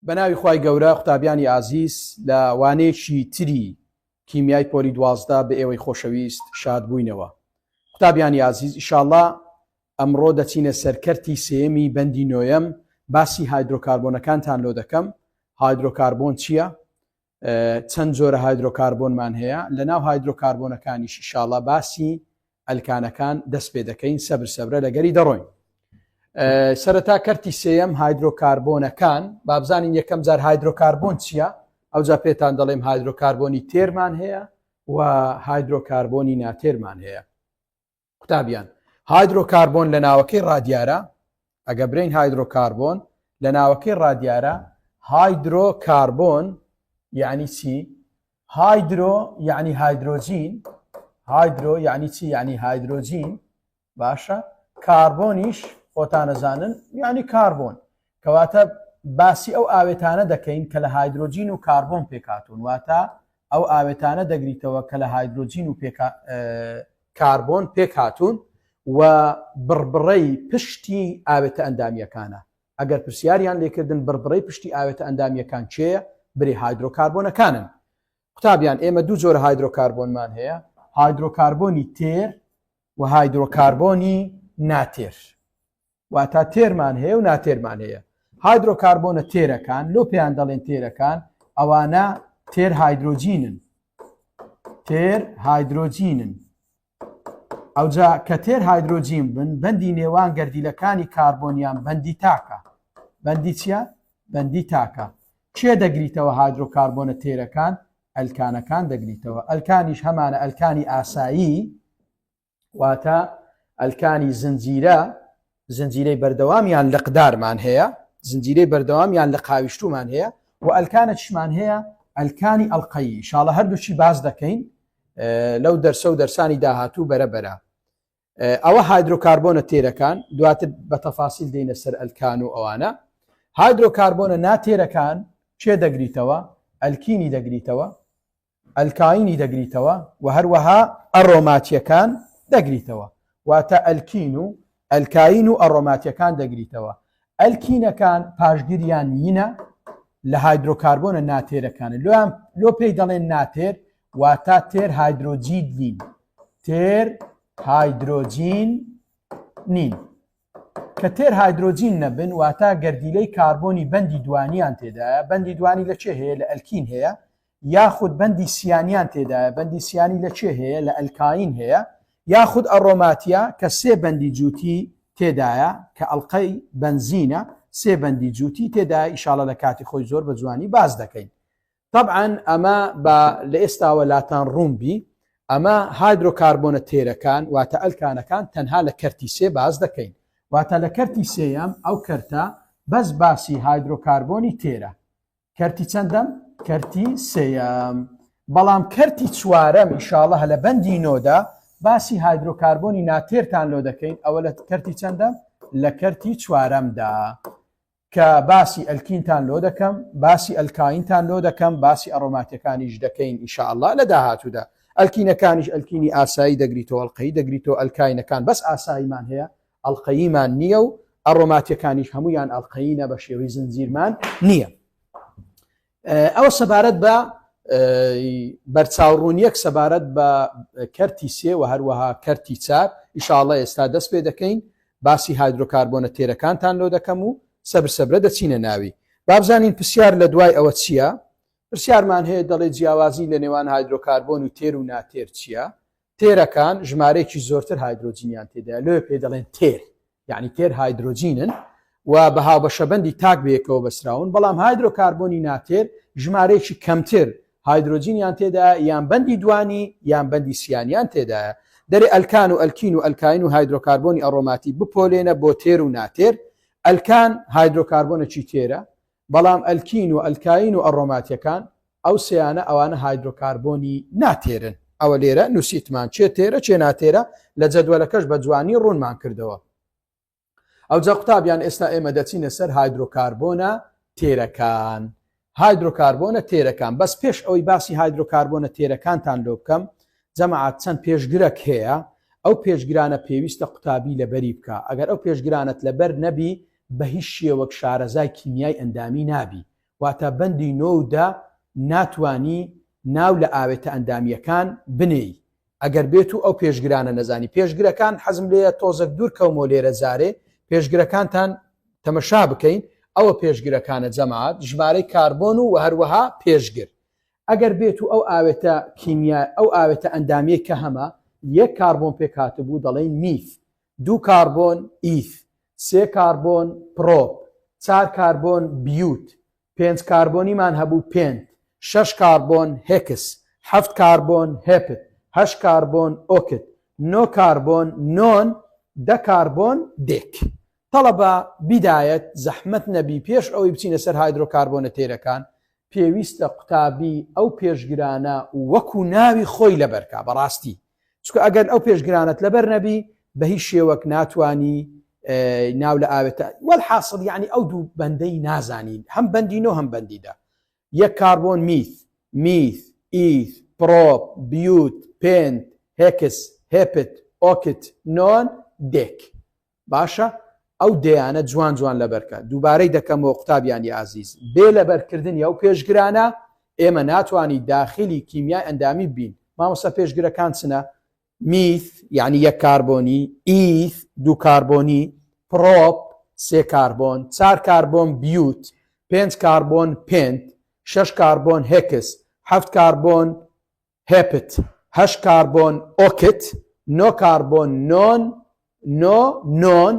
بەناوی خوای گەورە قوتابیانی ئازیز لە وانەیەکی تری کیمیای پۆلی 12 بە ئێوەی خۆشەویست شاد بووینەوە. قوتابیانی ئازیز ئینشاءالله ئەمڕۆ دەچینە سەرکەرتی سێیەمی بەندی نۆیەم باسی هایدرۆکاربۆنەکانتان لۆ دەکەم. هایدرۆکاربۆن چییە؟ چەند جۆرە هایدرۆکاربۆنمان هەیە؟ لەناو هایدرۆکاربۆنەکانیش ئینشاءالله باسی ئەلکانەکان دەست پێ دەکەین سەبرە لەگەری دەڕۆین. سەرەتا کەرتی سێیەم هایدرۆکاربۆنەکان. بابزانین یەکەم جار هایدرۆکاربۆن چییە؟ ئەوجا پێتان دەڵێم هایدرۆکاربۆنی تێرمان هەیە و هایدرۆکاربۆنی ناتێرمان هەیە. قوتابیان هایدرۆکاربۆن لە ناوەکەی ڕادیارە ئەگە برین هایدرۆکاربۆن لە ناوەکەی ڕادیارە. هایدرۆکاربۆن یعنی چی؟ هایدرۆ یعنی هایدرۆجین. هایدرۆ یعنی چی؟ یعنی هایدرۆجین. باشە. کاربۆنیش خۆتانەزانن یعنی کاربۆن، کەواتە باسی ئەو ئاوێتانە دەکەین کە لە هایدرۆجین و کاربۆن پێکاتون، واتە ئەو ئاوێتانە دەگریتەوە کە لە هایدرۆجین و کاربۆن پێکاتون و بڕبڕەی پشتی ئاوێتە ئەندامیەکانە. ئەگەر پرسیاریان لێکردن بڕبڕەی پشتی ئاوێتە ئەندامیەکان چێە؟ برێ هایدرۆکاربۆنەکانن. قوتابیان ئێمە دوو جۆرە هایدرۆکاربۆنمان هەیە، هایدرۆکاربۆنی تێر و هایدرۆکاربۆنی ناتێر. واتە تێرمان هەیە و ناتێرمان هەیە. هایدرۆکاربۆنە تێرەکان لۆ پێیان دەڵێن تێرەکان، ئەوانە تێر هایدرۆجینن. تێر هایدرۆجینن. ئەوجا کە تێر هایدرۆجین بن بەندی نێوان گەردیلەکانی کاربۆنیان بەندی تاکە. بەندی چییە؟ بەندی تاکە. کێ دەگریتەوە هایدرۆکاربۆنە تێرەکان؟ ئەلکانەکان دەگریتەوە. ئەلکانیش هەمانە ئەلکانی ئاسایی، واتە ئەلکانی زنجیرەی بەردەوامیان لە قدارمان هەیە، زنجیرەی بەردەوامیان لە قاویشتومان هەیە و ئەلکانە چشمان هەیە ئەلکانی ئەڵقەیی. ئینشاڵڵا هەردووچی باز دەکەین لەو دەرسە و دەرسانی داهاتوو بەرەبەرە. ئەوە هایدرۆکاربۆنە تێرەکان، دواتر بە تەفاسیل دێنە سەر ئەلکان و ئەوانە. هایدرۆکاربۆنە ناتێرەکان چێ دەگریتەوە؟ ئەلکینی دەگریتەوە، ئەلکاینی دەگریتەوە و هەروەها ئەڕۆماتیەکان دەگریتەوە. واتە ئەلکین و ئەلکاین و ئەڕۆماتیەکان دەگریتەوە. ئەلکینەکان پاشگیریان یینە لە هایدرۆکاربۆنە ناتێرەکانە. لۆ پێی دەڵێن ناتێر، واتە تێر هایدرۆجین نین. تێر هایدرۆجین نین. کە تێر هایدرۆجین نەبن واتە گەردیلەی کاربۆنی بەندی دوانیان تێدایە. بەندی دوانی لە چێ هەیە؟ لە ئەلکین هەیە. یاخود بەندی سیانیان تێدایە. بەندی سیانی لە چێ هەیە؟ لە ئەلکاین هەیە. یاخود ئەڕۆماتیا کە سێ بەندی جووتی تێدایە کە ئەڵقەی بنزینە، سێ بەندی جووتی تێدایە. ئیشاڵە لە کاتی خۆی زۆر بە جوانی باز دەکەین. طبعاً ئەمە لە ئێستاوە لاتان ڕوومبی، ئەمە هایدرۆکاربۆنە تێرەکان واتە ئەلکانەکان تەنها لە کەرتی سێ باز دەکەین. واتە لە کەرتی سێیەم ئەو کەرتە بەس باسی هایدرۆکاربۆنی تێرە. کەرتی چەندەم؟ کەرتی سێیەم. بەڵام کەرتی چوارەم ئیشاڵڵا لە بەندی نۆدا باسی هایدرۆکاربۆنی ناتێرتان لۆ دەکەین. ئەوە لە کەرتی چەندەم؟ لە کەرتی چوارەمدا کە باسی ئەلکینتان لۆ دەکەم، باسی ئەلکاینتان لۆ دەکەم، باسی ئەڕۆماتیەکانیش دەکەین ئینشاءالله لە داهاتوودا. ئەلکینەکانیش ئەلکینی ئاسایی دەگریتەوە، ئەڵقەیی دەگریتەوە. ئەلکاینەکان بەس ئاساییمان هەیە، ئەڵقەییمان نییە و ئەڕۆماتیەکانیش هەمویان ئەڵقەیینە، بە شێوەی زنجیرمان نییە. ئەوە سەبارەت بە بەرچاوڕوونیەک سەبارەت بە کەرتی سێ و هەروەها کەرتی چار. ئینشاءالله ئێستا دەست پێ دەکەین، باسی هایدرۆکاربۆنە تێرەکانتان لۆ دەکەم و سەبرە دەچینە ناوی. بابزانین پرسیار لە دوای ئەوە چییە؟ پرسیارمان هەیە دەڵێ جیاوازی لە نێوان هایدرۆکاربۆن و تێر و ناتێر چییە؟ تێرەکان ژمارەیەکی زۆرتر هایدرۆجینیان تێدایە، لێ پێ دەڵێن تێر، یعنی تێر هایدرۆجینن و بە هاوبەشەبەندی تاک بەیەکەوە بەسراون. بەڵام هایدرۆکاربۆنی ناتێر ژمارەیەکی کەمتر هایدرۆجینیان تێدایە، یان بەندی دوانی یان بەندی سیانیان تێدایە. دەرێ ئەلکان و ئەلکین و ئەلکاین و هایدرۆکاربۆنی ئەڕۆماتی بپۆلێنە بۆ تێر و ناتێر. ئەلکان هایدرۆکاربۆنێکی تێرە، بەڵام ئەلکین و ئەلکاین و ئەڕۆماتیەکان ئەو سیانە ئەوانە هایدرۆکاربۆنی ناتێرن. ئەوە لێرە نووسیتمان چێ تێرە چێ ناتێرە لە جەدوەلەکەش بە جوانی ڕوونمان کردەوە. ئەوجا قوتابیان ئێستا ئێمە دەچینە سەر هایدرۆکاربۆنە تێرەکان. هایدرۆکاربۆنە تێرەکان. بەس پێش ئەوەی باسی هایدرۆکاربۆنە تێرەکانتان لۆ بکەم، جەماعەت چەند پێشگرەک هەیە. ئەو پێشگرانە پێویستە قوتابی لەبەری بکە. ئەگەر ئەو پێشگرانت لەبەر نەبی بە هیچ شێوەک شارەزای کیمیای ئەندامی نابی. واتە بەندی 9 ناتوانی ناو لە ئاوێتە ئەندامیەکان بنێی ئەگەر بێت و ئەو پێشگرانە نەزانی. پێشگرەکان حەزم لێە تۆزێک دوور کەومۆ لێرە زارێ پێشگرەکانتان تەمەشا بکەین. ئەوە پێشگرەکانە جەماعەت ژمارەی کاربۆن و هەروەها پێشگر. ئەگەر بێت و ئەو ئاوێتە کیمیا ئەو ئاوێتە ئەندامیە کە هەمە 1 کاربۆن پێکاتبوو دەڵێن میث، 2 کاربۆن ئیث، 3 کاربۆن پرۆپ، 4 کاربۆن بیوت، 5 کاربۆنیمان هەبوو پێنت، 6 کاربۆن هێکس، 7 کاربۆن هێپت، 8 کاربۆن ئۆکت، 9 کاربۆن نۆن، 10 کاربۆن دێک. تەڵەبە بیدایەت زەحمەت نەبی پێش ئەوەی بچینە سەر هایدرۆکاربۆنە تێرەکان پێویستە قوتابی ئەو پێشگرانە وەکو ناوی خۆی لەبەرکە. بەڕاستی چکە ئەگەر ئەو پێشگرانت لەبەر نەبی بە هیچ شێوەک ناتوانی ناو لە ئاوێتە وەلحاصل یعنی ئەو دوو بەندەی نازانین هەم بەندینۆ هەم بەندیدا. 1 کاربۆن میث، ئیث، پرۆپ، بیوت، پێنت، هێکس، هێپت، ئۆکت، نۆن، دێک. باشە ئەو دەیانە جوان جوان لەبەرکە. دووبارەی دەکەمەوە قوتابیانی ئازیز بێ لەبەرکردنی ئەو پێشگرانە ئێمە ناتوانی داخلی کیمیای ئەندامی بین. مامۆستا پێشگرەکان چنە؟ میث یعنی 1 کاربۆنی، ئیث 2 کاربۆنی، پرۆپ 3 کاربۆن، 4 کاربۆن بیوت، 5 کاربۆن پێنت، 6 کاربۆن هێکس، 7 کاربۆن هێپت، 8 کاربۆن ئۆکت، 9 کاربۆن نۆن،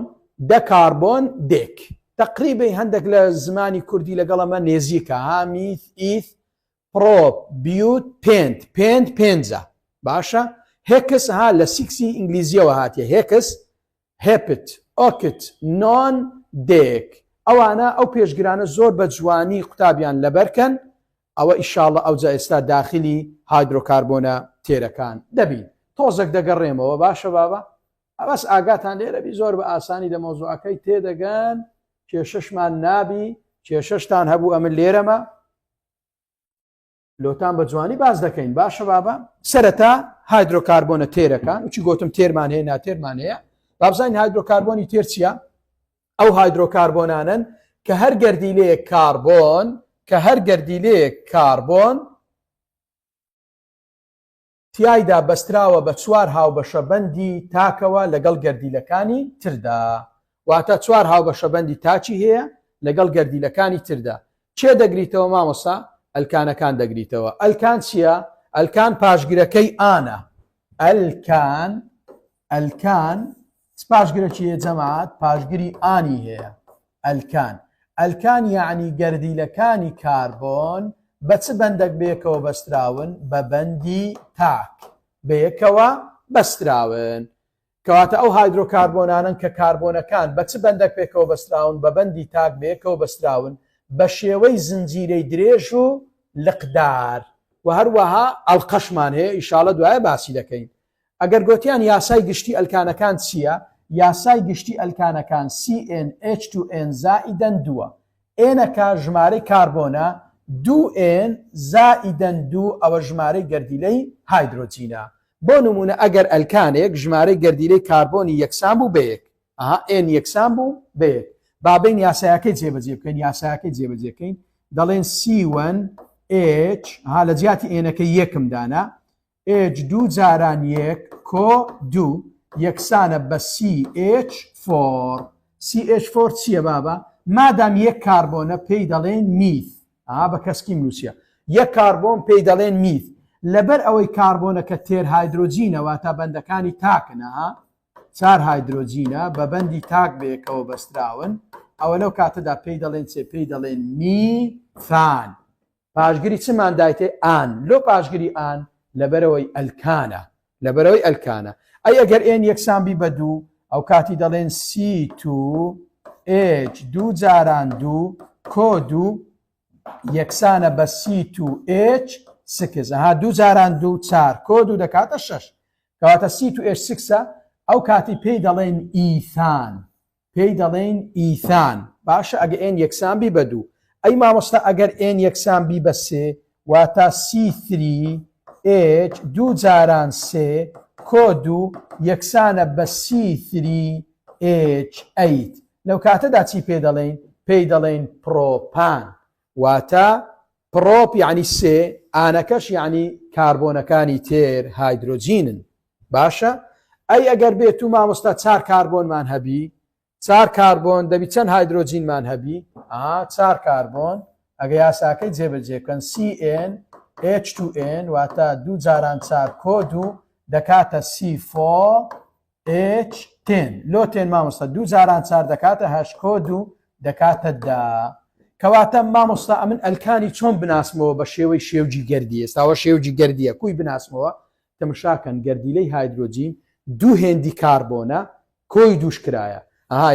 10 کاربۆن دێک. تقریبی هەندێک لە زمانی کوردی لەگەڵ ئەمە نێزیکە ها میث، ئیث، پرۆپ، بیوت، پێنت، پێنجە. باشە هێکس ها لە 6 ئینگلیزیەوە هاتیە هێکس، هێپت، ئۆکت، نۆن، دێک. ئەوانە ئەو پێشگرانە زۆر بە جوانی قوتابیان لەبەرکەن. ئەوە ئیشاڵڵە ئەوجا ئێستا داخلی هایدرۆکاربۆنە تێرەکان دەبین. تۆزێک دەگەڕێمەوە. باشە بابا بەس ئاگاتان لێرەبی زۆر بە ئاسانی لە مۆزوعەکەی تێدەگەن کێشەشمان نابی. کێشەشتان هەبوو ئەمن لێرەمە لۆتان بە جوانی باز دەکەین. باشە بابا سەرەتا هایدرۆکاربۆنە تێرەکان وچی گۆتم تێرمان هەیە ناتێرمان هەیە. بابزانین هایدرۆکاربۆنی تێر چییە؟ ئەو هایدرۆکاربۆنانن کە هەر گەردیلەیەک کاربۆن تیایدا بەستراوە بە 4 هاوبەشەبەندی تاکەوە لەگەڵ گەردیلەکانی تردا. واتە 4 هاوبەشەبەندی تاچی هەیە لەگەڵ گەردیلەکانی تردا. چێ دەگریتەوە مامۆستا؟ ئەلکانەکان دەگریتەوە. ئەلکان چییە؟ ئەلکان پاشگرەکەی ئانە. ئەلکان پاشگرەکیە جەماعەت؟ پاشگری ئانی هەیە. ئەلکان یعنی گەردیلەکانی کاربۆن بە چ بەندێک بەیەکەوە بەستراون؟ بە بەندی تاک بەیەکەوە بەستراون. کەواتە ئەو هایدرۆکاربۆنانن کە کاربۆنەکان بە چ بەندێک پێکەوە بەستراون؟ بە بەندی تاک بەیەکەوە بەستراون بە شێوەی زنجیرەی درێژ و لقدار. و هەروەها ئەڵقەشمان هەیە ئیشاڵە دوایە باسی دەکەین. ئەگەر گوتیان یاسای گشتی ئەلکانەکان چییە؟ یاسای گشتی ئەلکانەکان CnH2n زائیدەن 2 ئێنەکە ژمارەی کاربۆنە 2n زائیدەن 2 ئەوە ژمارەی گەردیلەی هایدرۆجینە. بۆ نمونە ئەگەر ئەلکانێک ژمارەی گەردیلەی کاربۆنی یەکسان بوو بەیەک n یەکسان بوو بەیەک بابین یاسایەکەی جێبەجێ بکەین. یاسایەکەی جێبەجێکەین دەڵێن C1H ها لە جیاتی ئێنەکە یەکم دانا H2 جاران 1 کۆ 2 یەکسانە بە CH4. CH4 چییە بابا؟ مادام 1 کاربۆنە پێی دەڵێن میث. بە کەسکی نووسە 1 کاربۆن پێی دەڵێن میث. لەبەر ئەوەی کاربۆنەکە تێر هایدرۆجینەوە تا بەندەکانی تاکنەها 4 هایدرۆجینە بە بەندی تاک بەیەکەوە بەستراون ئەوە لەو کاتەدا پێی دەڵێن چێ؟ پێی دەڵێن میثان. پاشگری چمان دایتێ؟ ئان. لۆ پاشگری ئان لەبەرەوەی ئەلکانە. ئەی ئەگەر ئێن یەکسان بی بە 2 ئەو کاتی دەڵێن C2H2 جاران 2 کۆ 2 یەکسانە بە C2H6 ها 2 جاران 2 4 کۆ 2 دەکاتە 6 کەواتە C2H6 ئەو کاتی پێی دەڵێن ئیثان. باشە ئەگەر ئێن یەکسان بی بە 2 ئەی مامۆستا ئەگەر ئێن یەکسان بی بە 3 واتە C3H2 جاران 3 کۆ 2 یەکسانە بە C3H8 لەو کاتەدا چی پێ دەڵێن؟ پێی دەڵێن پرۆپان. واتە پرۆپ یعنی سێ ئانەکەش یعنی کاربۆنەکانی تێر هایدرۆجینن باشە ئەی ئەگەر بێت و مامۆستا 4 کاربۆنمان هەبی 4 کاربۆن دەبی چەند هایدرۆجینمان هەبی 4 کاربۆن ئەگە یاساکەی جێبەجێکەن CnH2n واتە 2 جاران 4 کۆد و دەکاتە C4H10 لۆ تێن مامۆستا 2 جاران 4 دەکاتە هەش کۆد و دەکاتە دا کەواتە مامۆستا ئەمن ئەلکانی چۆن بناسمەوە بە شێوەی شێوجی گەردی ئێستاوە شێوجی گەردیە کوی بناسمەوە تەماشاکەن گەردیلەی هایدرۆجین دوو هێندی کاربۆنە کۆی دووشکرایە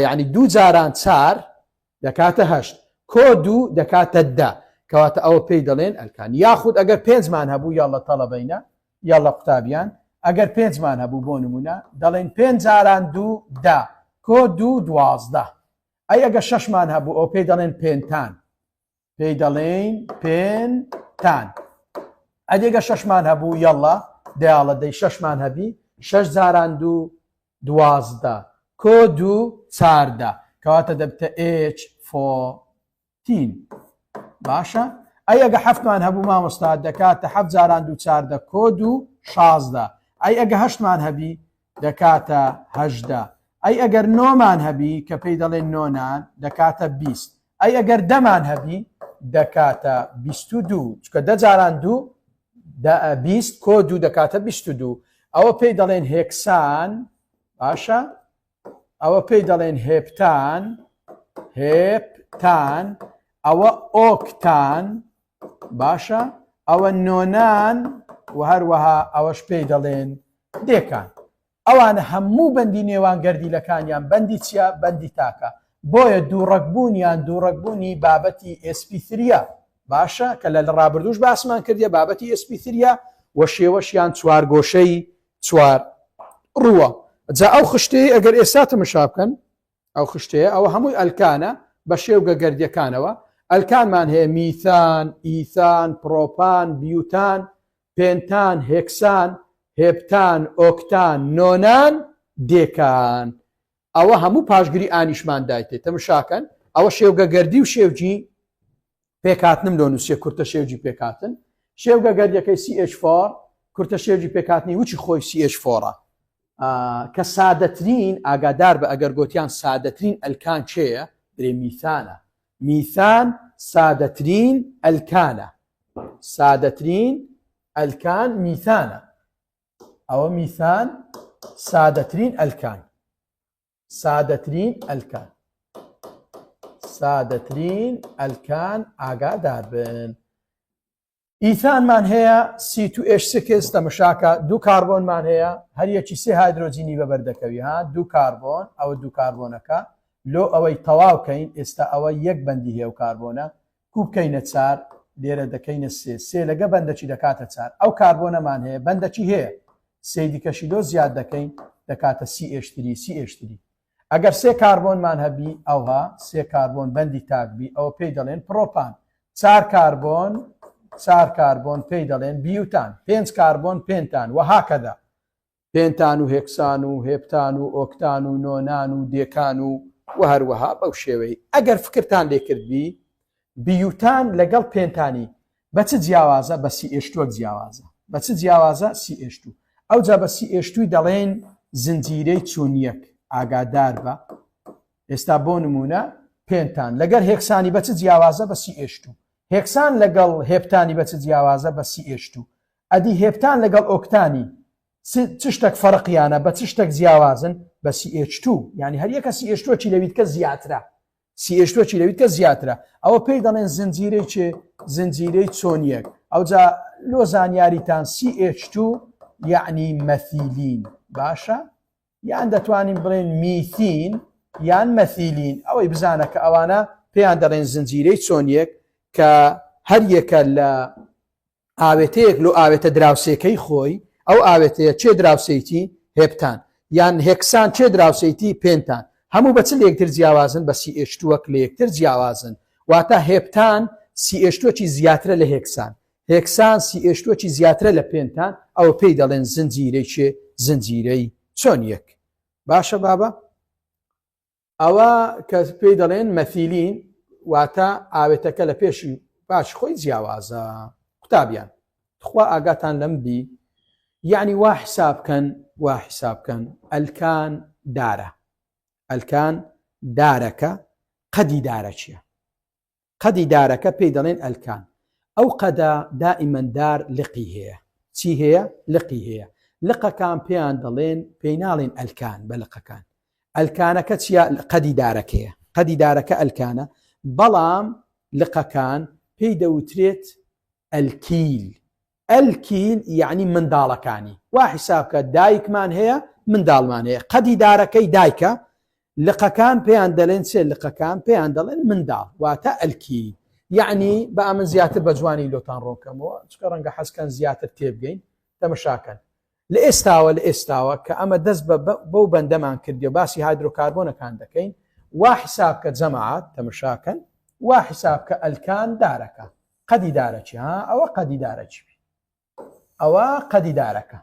یعنی 2 جاران 4 دەکاتە هەشت کۆ 2 دەکاتە دا کەواتە ئەوە پێی دەڵێن ئەلکان یاخود ئەگەر 5مان هەبوو یاڵە تەڵەبەینە یاڵە قوتابیان ئەگەر 5مان هەبوو بۆ نمونە دەڵێن 5 جاران 2 دا کۆ 2 12 ئەی ئەگە 6مان هەبوو ئەو پێی دەڵێن پێنتان پێی دەڵێن پێنتان ئەدێگە 6مان هەبوو یاڵە دەیاڵە دەی 6مان هەبی 6 جاران 2 12 کۆ 2 4 کەواتە دەبتە H14 باشە ئەی ئەگە 7مان هەبوو مامۆستا دەکاتە 7 جاران 2 4 کۆ 2 16 ئەی ئەگە 8مان هەبی دەکاتە 18 ئەی ئەگەر 9مان هەبی کە پێی دەڵێن نۆنان دەکاتە 20 ئەی ئەگەر 10مان هەبی دەکاتە 22 چکە 10 جاران 2 20 کۆ 2 دەکاتە 22 ئەوە پێی دەڵێن هێکسان باشە ئەوە پێی دەڵێن هێپتان ئەوە ئۆکتان باشە ئەوە نۆنان و هەروەها ئەوەش پێی دەڵێن دێکان ئەوانە هەموو بەندی نێوان گەردیلەکانیان بەندی چیە بەندی تاکە بۆیە دووڕەکبوونیان دووڕەکبوونی بابەتی SP3 باشە کە لە ڕابردوش باسمان کردیە بابەتی SP3 و شێوەشیان چوارگۆشەی چوار ڕووە جا ئەو خشتەیە ئەگەر ئێستا تەماشا بکەن ئەو خشتەیە ئەوە هەمووی ئەلکانە بە شێوگە گەردیەکانەوە ئەلکانمان هەیە میثان ئیثان پرۆپان بیوتان پێنتان هێکسان هێپتان ئۆکتان نۆنان دێکان ئەوە هەموو پاشگری ئانیشمان دایتێت تەماشاکەن ئەوە شێوگە گەردی و شێوجی پێکاتنم لۆ نووسێ کورتە شێوجی پێکاتن شێوگە گەردیەکەی CH4 کورتە شێوجی پێکاتنی وچی خۆی CH4 کە سادەترین ئاگادار بە ئەگەر گوتیان سادەترین ئەلکان چێە درێ میثانە میثان سادەترین ئەلکانە سادەترین ئەلکان میثانە ئەوە میثان سادەترین ئەلکان سادەترین ئەلکان سادەترین ئەلکان ئاگادار بن ئیثانمان هەیە C2H6 تەماشاکە دوو کاربۆنمان هەیە هەر یەکی سێ هایدرۆجینی بەبەردەکەوی دوو کاربۆن ئەوە دوو کاربۆنەکە لۆ ئەوەی تەواوکەین ئێستا ئەوە یەک بەندی هەیە و کاربۆنە کوو بکەینە 4 لێرە دەکەینە سێ لەگە بەندەچی دەکاتە 4 ئەو کاربۆنەمان هەیە بەندەچی هەیە سێ دیکەشی لۆ زیاد دەکەین دەکاتە CH3 ئەگەر سێ کاربۆنمان هەبی ئەوها سێ کاربۆن بەندی تاکبی ئەوە پێی دەڵێن پرۆپان 4 کاربۆن پێی دەڵێن بیوتان 5 کاربۆن پێنتان و هاکەدا پێنتان و هێکسان و هێپتان و ئۆکتان و نۆنان و دێکان و هەروەها بەو شێوەی ئەگەر فکرتان لێکردبی بیوتان لەگەڵ پێنتانی بە چ جیاوازە بە CH2 جیاوازە بە چ جیاوازە CH2 ئەو جا بە CH2 دەڵێن زنجیرەی چوونیەک ئاگادار بە ئێستا بۆ نمونە پێنتان لەگەر هێکسانی بە چ جیاوازە بە CH2 هێکسان لەگەڵ هێپتانی بە چ جیاوازە بە CH2 ئەدی هێپتان لەگەڵ ئۆکتانی چ شتێک فەرقیانە بە چ شتێک جیاوازن بە CH2 یعنی هەر یەکە CH2 چی لەویت کە زیاترە CH2 چی لەویت کە زیاترە ئەوە پێی دەڵێن زنجیرەی چێ زنجیرەی چۆنیەک ئەو جا لۆ زانیاریتان CH2 یعنی مەثیلین باشە یان دەتوانین بڵێن میثین یان مەثیلین ئەوەی بزانە کە ئەوانە پێیان دەڵێن زنجیرەی چۆنیەک کە هەر یەکە لە ئاوێتەیەک لۆ ئاوێتە دراوسێکەی خۆی ئەو ئاوێتەیە چێ دراوسەیتی هێپتان یان هێکسان چێ دراوسەیتی پێنتان هەموو بە چ لە یەکتر جیاوازن بە CH2 لە یەکتر جیاوازن واتە هێپتان CH2 چی زیاترە لە هێکسان هێکسان CH2 چی زیاترە لە پێنتان ئەوە پێی دەڵێن زنجیرەی چێ زنجیرەی چۆنیەک باشە بابە ئەوە کە پێی دەڵێن مەثیلین واتە ئاوێتەکە لە پێشی باش خۆی جیاوازە قوتابیان خوا ئاگاتان لەم بی یعنی وا حساب بکەن ئەلکان دارە ئەلکان دارەکە قەدی دارە چییە قەدی دارەکە پێی دەڵێن ئەلکان ئەو قەدە دائیمەن دار لقی هەیە چی هەیە لقی هەیە لقەکان پێیان دەڵێن پێی ناڵێن ئەلکان بە لقەکان ئەلکانەکە چیە قەدی دارەکەیە قەدی دارەکە ئەلکانە بەڵام لقەکان پێی دەوترێت ئەلکیل ئەلکیل یعنی منداڵەکانی وا حسابکە دایکمان هەیە منداڵمان هەیە قەدی دارەکەی دایکە لقەکان پێیان دەڵێن چێ لقەکان پێیان دەڵێن منداڵ واتە ئەلکی یعنی بە من زیاتر بە جوانی لۆتان ڕۆکەمەوە چکە ڕەنگە حەزکەن زیاتر تێبگەین تەمەشاکەن لە ئێستاوە کە ئەمە دەست بەو بەندەمان کردی و باسی هایدرۆکاربۆنەکان دەکەین وا حسابکە جەماعەت تەمەشاکەن وا حسابکە ئەلکان دارەکە قەدی دارەچی ئەوە قەدی دارەچی ئەوە قەدی دارەکە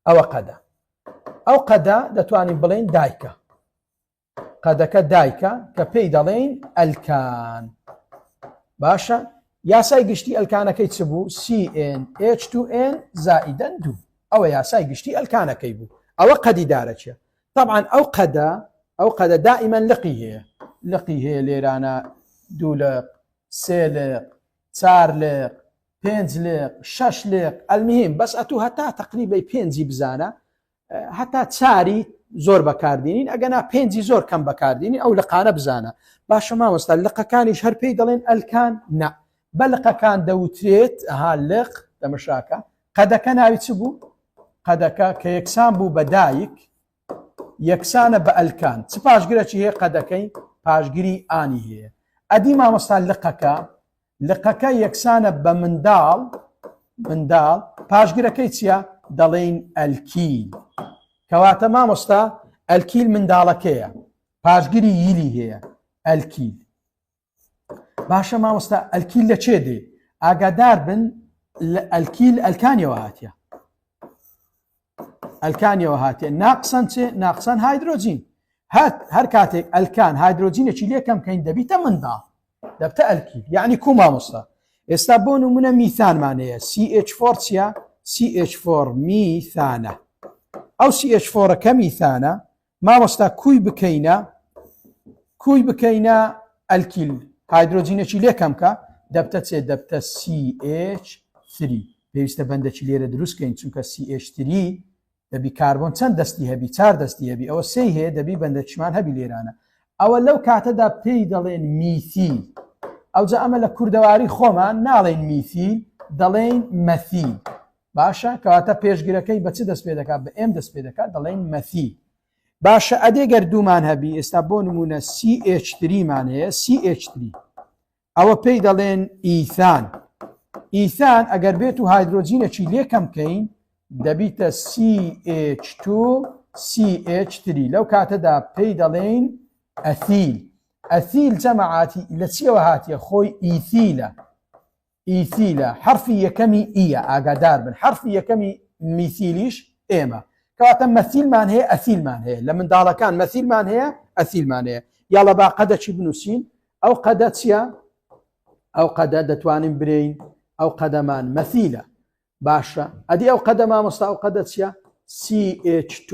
ئەوە قەدە ئەو قەدە دەتوانین بڵێن دایکە قەدەکە دایکە کە پێی دەڵێن ئەلکان باشە یاسای گشتی ئەلکانەکەی چ بوو CnH2n زائیدەن 2 ئەوە یاسای گشتی ئەلکانەکەی بوو ئەوە قەدی دارە چیە طبعاً ئەو قەدە دائیمەن لقی هەیە لێرانە 2 لق 3 لق 4 لق 5 لق 6 لق ئەلمهم بەس ئەتوو هەتا تقریبەی 5 بزانە هەتا 4 زۆر بەکاردێنین ئەگەنا 5 زۆر کەم بەکاردێنی ئەو لقانە بزانە باشە مامۆستا لقەکانیش هەر پێی دەڵێن ئەلکان نا بە لقەکان دەوترێت لق دەمەشاکە قەدەکە ناوی چ بوو قەدەکە کە یەکسان بوو بە دایک یەکسانە بە ئەلکان چ پاشگرەی هەیە قەدەکەی پاشگیری ئانی هەیە ئەدی مامۆستا لقەکە یەکسانە بە منداڵ پاشگرەکەی چییە دەڵێن ئەلکیل کەواتە مامۆستا ئەلکیل منداڵەکەیە پاشگیری یلی هەیە ئەلکیل باشە مامۆستا ئەلکیل لە چێ دێ ئاگادار بن ئەلکیل ئەلکانیەوە هاتیە ناقسەن چێ ناقسەن هایدرۆجین هەر کاتێک ئەلکان هایدرۆجینێکی لێکەم کەین دەبیتە منداڵ دەبتە ئەلکیل یعنی کو مامۆستا ئێستا بۆ نمونە میثانمان هەیە CH4 چیە CH4 میثانە ئەو CH4ەکە میثانە مامۆستا کوی بکەینە ئەلکیل هایدرۆجینێکی لێکەم کە دەبتە چێ دەبتە CH3 پێویستە بەندێکی لێرە دروستکەین چونکە CH3 دەبی کاربۆن چەند دەستی هەبی 4 دەستی هەبی ئەوە سێ هەیە دەبی بەندەکیمان هەبی لێرانە ئەوە لەو کاتەدا پێی دەڵێن میثیل ئەوجا ئەمە لە کوردەواری خۆمان ناڵێن میثیل دەڵێن مەثیل باشە کەواتە پێشگیرەکەی بە چ دەست پێ دەکات بە ئێم دەست پێ دەکات دەڵێن مەثیل باشە ئەدێگەر دوومان هەبی ئێستا بۆ نمونە CH3 مان هەیە CH3 ئەوە پێی دەڵێن ئیثان ئەگەر بێت و هایدرۆجینێکی لێکەم کەین دەبیتە CH2 CH3 لەو کاتەدا پێی دەڵێن ئەثیل جەماعاتی لە چیەوە هاتیە خۆی ئیثیلە حرفی یەکەمی ئیە ئاگادار بن حرفی یەکەمی میثیلیش ئێمە کەواتە مەثیلمان هەیە ئەثیلمان هەیە لە منداڵەکان مەثیلمان هەیە ئەثیلمان هەیە یاڵە با قەدەچی بنووسین ئەو قەدە چییە ئەو قەدە دەتوانین برین ئەو قەدەمان مەثیلە باشە ئەدی ئەو قەدە مامۆستا ئەو قەدە چییە CH2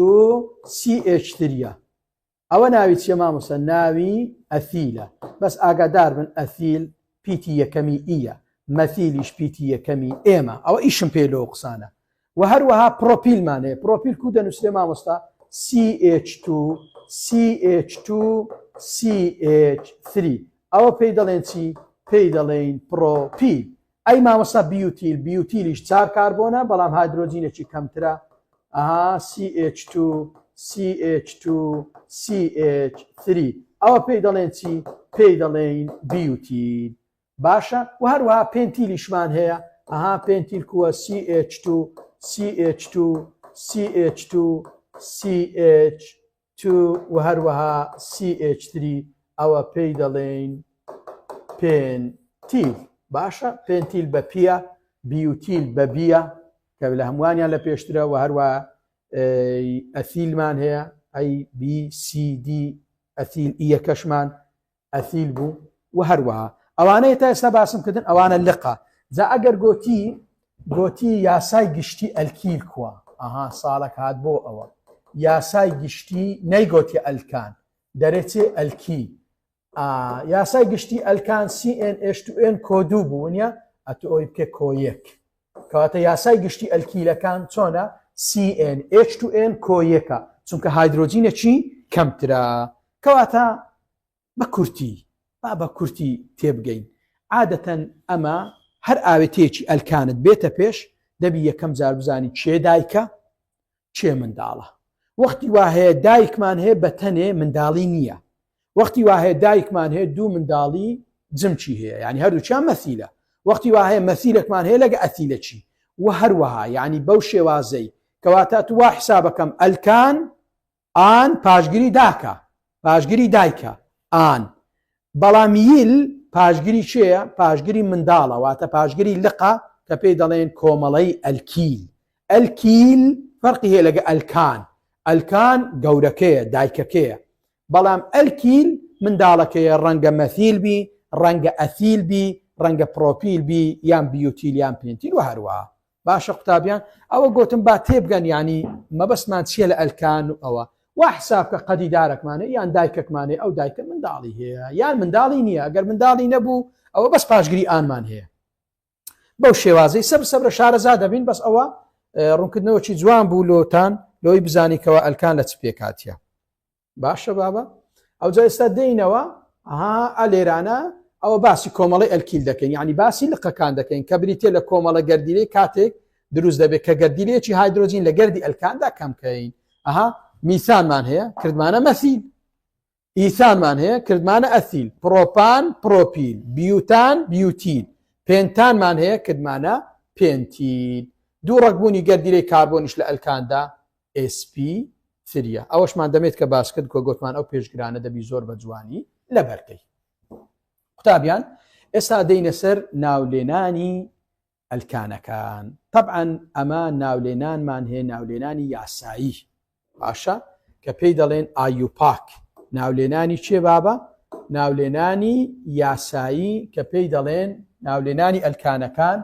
CH3 ئەوە ناوی چیە مامۆستا ناوی ئەثیلە بەس ئاگادار بن ئەثیل پیتی یەکەمی ئیە مەثیلیش پیتی یەکەمی ئێمە ئەوە ئیشم پێ لەو قسانە و هەروەها پرۆپیلمان هەیە پرۆپیل کو دەنووسێ مامۆستا CH2 CH3 ئەوە پێی دەڵێن چی پێی دەڵێن پرۆپیل ئەی مامۆستا بیوتیلیش 4 کاربۆنە بەڵام هایدرۆجینێکی کەمترە CH2 CH3 ئەوە پێی دەڵێن چی پێی دەڵێن بیوتیل باشە و هەروەها پێنتیلیشمان هەیە پێنتیل کووە CH2 و هەروەها CH3 ئەوە پێی دەڵێن پێنتیل باشە پێنتیل بە پیە بیوتیل بە بیە کە لە هەمووانیان لە پێشترە و هەروە ئەثیلمان هەیە ABCD ئەثیل یەکەشمان ئەثیل بوو و هەروەها ئەوانەیە تا ئێستا باسم کردن ئەوانە لقە جا ئەگەر گۆتی یاسای گشتی ئەلکیل کووە ئەها ساڵک هات بۆ ئەوە یاسای گشتی نەیگۆتی ئەلکان دەرێتێ ئەلکی یاسای گشتی ئەلکان CNH2N کۆدوو بوونیە ئەتو ئەوی بکە کۆیەک کەواتە یاسای گشتی ئەلکیلەکان چۆنە CNH2N کۆیەکە چونکە هایدرۆجینە چی کەمترە کەواتە بە کورتی تێبگەین عادەتەن ئەمە هەر ئاوێتەیەکی ئەلکانت بێتە پێش دەبی یەکەم جار بزانی چێ دایکە چێ منداڵە وەختی وا هەیە دایکمان هەیە بە تەنێ منداڵی نییە وەختی وا هەیە دایکمان هەیە دوو منداڵی جمچی هەیە یعنی هەردووچیان مەثیلە وەختی وا هەیە مەثیلێکمان هەیە لەگە ئەثیلەچی و هەروەها یعنی بەو شێوازەی کەواتە تو وا حسابەکەم ئەلکان ئان پاشگیری داکە پاشگیری دایکە ئان بەڵامیل پاشگیری چێە پاشگیری منداڵە واتە پاشگیری لقە کە پێی دەڵێن کۆمەڵەی ئەلکیل فەرقی هەیە لەگە ئەلکان گەورەکەیە دایکەکەیە بەڵام ئەلکیل منداڵەکەیە ڕەنگە مەثیل بی ڕەنگە ئەثیل بی ڕەنگە پرۆپیل بی یان بیوتیل یان پێنتیل و هەروەها باشە قوتابیان ئەوە گوتم با تێبگەن ینی مەبەستمان چییە لە ئەلکان و ئەوە وا حسابکە قەدی دارێکمانە یان دایکەکمانێ ئەو دایکە منداڵی هەیە یان منداڵی نییە ئەگەر منداڵی نەبوو ئەوە بەس پاشگیری ئانمان هەیە بەو شێوازەی سەبرە شارەزا دەبین بەس ئەوە ڕوونکردنەوەکی جوان بوو لۆتان لۆی بزانیکەوە ئەلکان لە چ پێکاتیە باشە بابە ئەوجا ئێستا دێینەوە ئەلێرانە ئەوە باسی کۆمەڵی ئەلکیل دەکەین یعنی باسی لقەکان دەکەین کە بریتێ لە کۆمەڵە گەردیلەی کاتێک دروست دەبێت کە گەردیلەیەکی هایدرۆجین لە گەردی ئەلکاندا کەمکەین میثانمان هەیە کردمانە مەثیل ئیثانمان هەیە کردمانە ئەثیل پرۆپان پرۆپیل بیوتان بیوتیل پێنتانمان هەیە کردمانە پێنتیل دوو ڕەگبوونی گەردیلەی کاربۆنیش لە ئەلکاندا sp3 ئەوەشمان دەمێت کە باس کرد کۆ گوتمان ئەو پێشگرانە دەبی زۆر بە جوانی لە بەرکەی قوتابیان ئێستا دەینە سەر ناولێنانی ئەلکانەکان طبعا ئەمە ناولێنانمان هەیە ناولێنانی یاسایی باشە کە پێی دەڵێن ئایوپاک ناولێنانی چێ بابە ناولێنانی یاسایی کە پێی دەڵێن ناولێنانی ئەلکانەکان